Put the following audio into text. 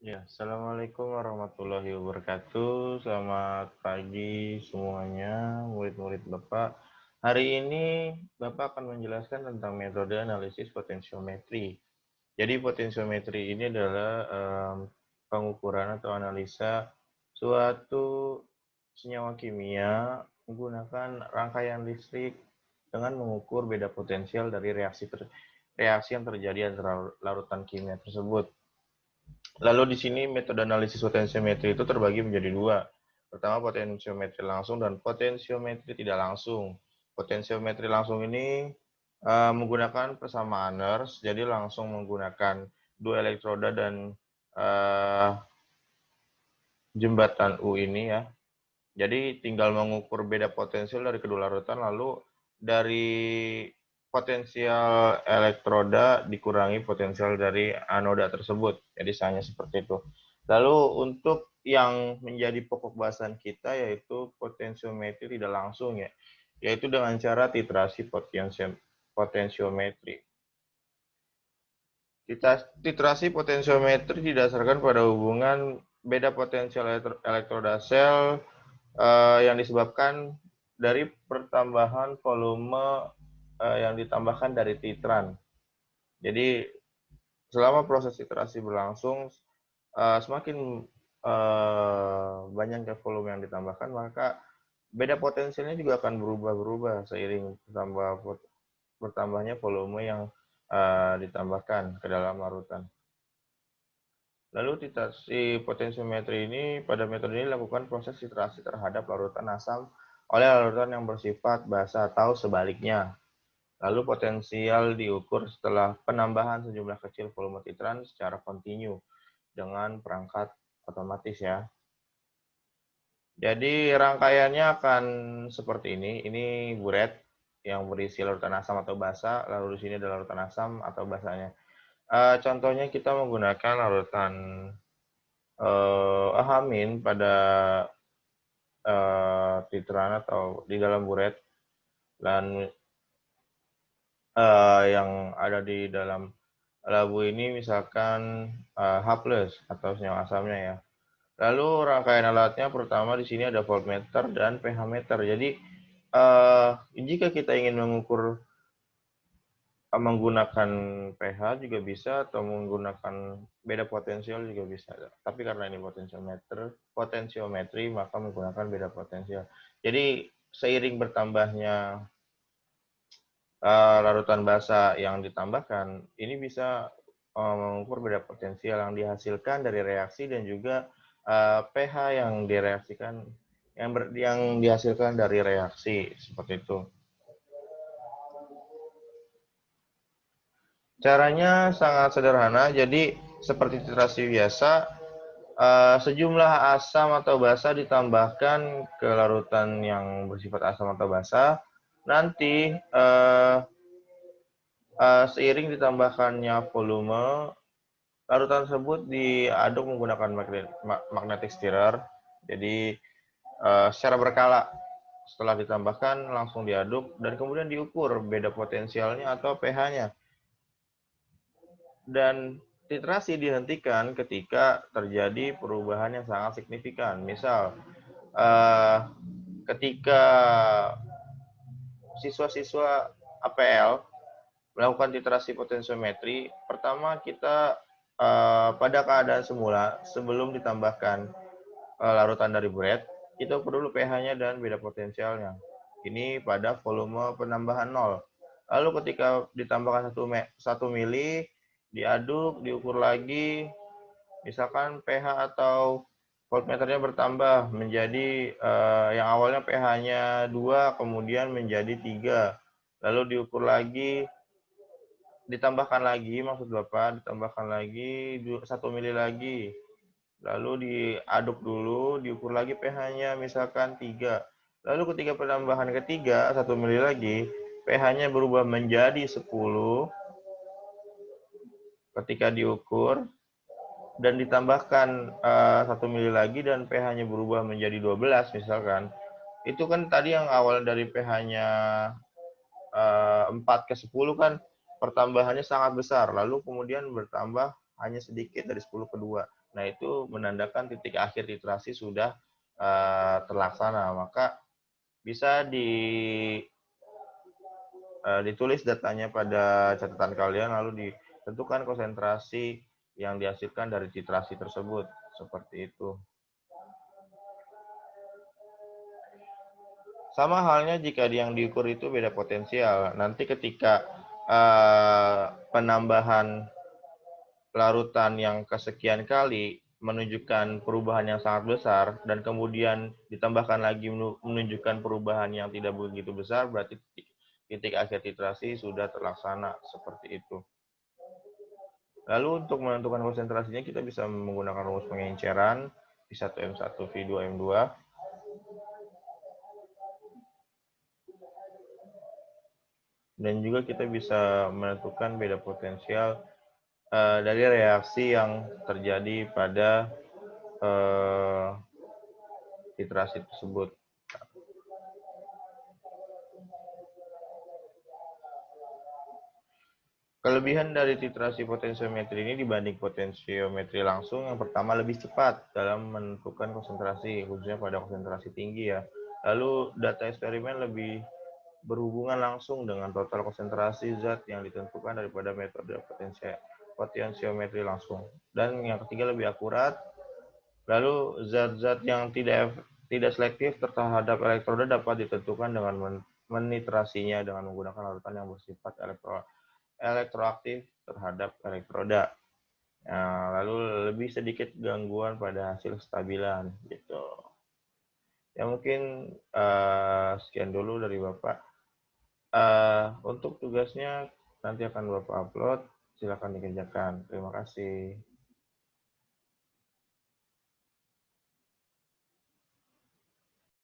Ya, Assalamualaikum warahmatullahi wabarakatuh. Selamat pagi semuanya, murid-murid Bapak. Hari ini Bapak akan menjelaskan tentang metode analisis potensiometri. Jadi potensiometri ini adalah pengukuran atau analisa suatu senyawa kimia menggunakan rangkaian listrik dengan mengukur beda potensial dari reaksi yang terjadi antara larutan kimia tersebut. Lalu di sini metode analisis potensiometri itu terbagi menjadi dua. Pertama, potensiometri langsung dan potensiometri tidak langsung. Potensiometri langsung ini menggunakan persamaan Nernst, jadi langsung menggunakan dua elektroda dan uh, jembatan U ini ya. Jadi tinggal mengukur beda potensial dari kedua larutan, lalu dari potensial elektroda dikurangi potensial dari anoda tersebut. Jadi hanya seperti itu. Lalu untuk yang menjadi pokok bahasan kita yaitu potensiometri tidak langsung ya, yaitu dengan cara titrasi potensiometri. Titrasi potensiometri didasarkan pada hubungan beda potensial elektroda sel yang disebabkan dari pertambahan volume yang ditambahkan dari titran. Jadi selama proses titrasi berlangsung, semakin banyaknya volume yang ditambahkan, maka beda potensialnya juga akan berubah-berubah seiring bertambahnya volume yang ditambahkan ke dalam larutan. Lalu titrasi potensiometri ini pada metode ini dilakukan proses titrasi terhadap larutan asam oleh larutan yang bersifat basa atau sebaliknya. Lalu potensial diukur setelah penambahan sejumlah kecil volume titran secara kontinu dengan perangkat otomatis ya. Jadi rangkaiannya akan seperti ini. Ini buret yang berisi larutan asam atau basa, lalu di sini ada larutan asam atau basanya. Contohnya kita menggunakan larutan ahamin pada titran atau di dalam buret dan yang ada di dalam labu ini misalkan H+ atau senyawa asamnya ya. Lalu rangkaian alatnya pertama di sini ada voltmeter dan pH meter. Jadi jika kita ingin mengukur menggunakan pH juga bisa atau menggunakan beda potensial juga bisa. Tapi karena ini potensiometri maka menggunakan beda potensial. Jadi seiring bertambahnya larutan basa yang ditambahkan, ini bisa mengukur beda potensial yang dihasilkan dari reaksi dan juga pH yang direaksikan yang dihasilkan dari reaksi seperti itu. Caranya sangat sederhana, jadi seperti titrasi biasa, sejumlah asam atau basa ditambahkan ke larutan yang bersifat asam atau basa. Nanti seiring ditambahkannya volume, larutan tersebut diaduk menggunakan magnetic stirrer. Jadi secara berkala setelah ditambahkan langsung diaduk dan kemudian diukur beda potensialnya atau pH-nya. Dan titrasi dihentikan ketika terjadi perubahan yang sangat signifikan. Misal, ketika siswa-siswa APL melakukan titrasi potensiometri, pertama kita pada keadaan semula sebelum ditambahkan larutan dari buret, kita ukur dulu pH-nya dan beda potensialnya. Ini pada volume penambahan 0. Lalu ketika ditambahkan 1 mili, diaduk, diukur lagi, misalkan pH atau voltmeternya bertambah menjadi yang awalnya pH-nya 2 kemudian menjadi 3. Lalu diukur lagi, ditambahkan lagi, maksud Bapak, ditambahkan lagi 1 mili lagi. Lalu diaduk dulu, diukur lagi pH-nya misalkan 3. Lalu ketika penambahan ketiga 1 mili lagi, pH-nya berubah menjadi 10 ketika diukur dan ditambahkan 1 mili lagi dan pH-nya berubah menjadi 12 misalkan. Itu kan tadi yang awal dari pH-nya 4 ke 10 kan pertambahannya sangat besar, lalu kemudian bertambah hanya sedikit dari 10 ke 2. Nah, itu menandakan titik akhir titrasi sudah terlaksana. Maka bisa ditulis datanya pada catatan kalian, lalu ditentukan konsentrasi yang dihasilkan dari titrasi tersebut. Seperti itu. Sama halnya jika yang diukur itu beda potensial. Nanti ketika penambahan larutan yang kesekian kali menunjukkan perubahan yang sangat besar dan kemudian ditambahkan lagi menunjukkan perubahan yang tidak begitu besar, berarti titik akhir titrasi sudah terlaksana. Seperti itu. Lalu untuk menentukan konsentrasinya kita bisa menggunakan rumus pengenceran V1M1 V2M2. Dan juga kita bisa menentukan beda potensial dari reaksi yang terjadi pada titrasi tersebut. Kelebihan dari titrasi potensiometri ini dibanding potensiometri langsung, yang pertama lebih cepat dalam menentukan konsentrasi, khususnya pada konsentrasi tinggi ya. Lalu data eksperimen lebih berhubungan langsung dengan total konsentrasi zat yang ditentukan daripada metode potensiometri langsung. Dan yang ketiga lebih akurat. Lalu zat-zat yang tidak selektif terhadap elektroda dapat ditentukan dengan menitrasinya dengan menggunakan larutan yang bersifat elektroaktif terhadap elektroda. Nah, lalu lebih sedikit gangguan pada hasil stabilan gitu. Ya mungkin sekian dulu dari Bapak. Untuk tugasnya nanti akan Bapak upload, silakan dikerjakan. Terima kasih.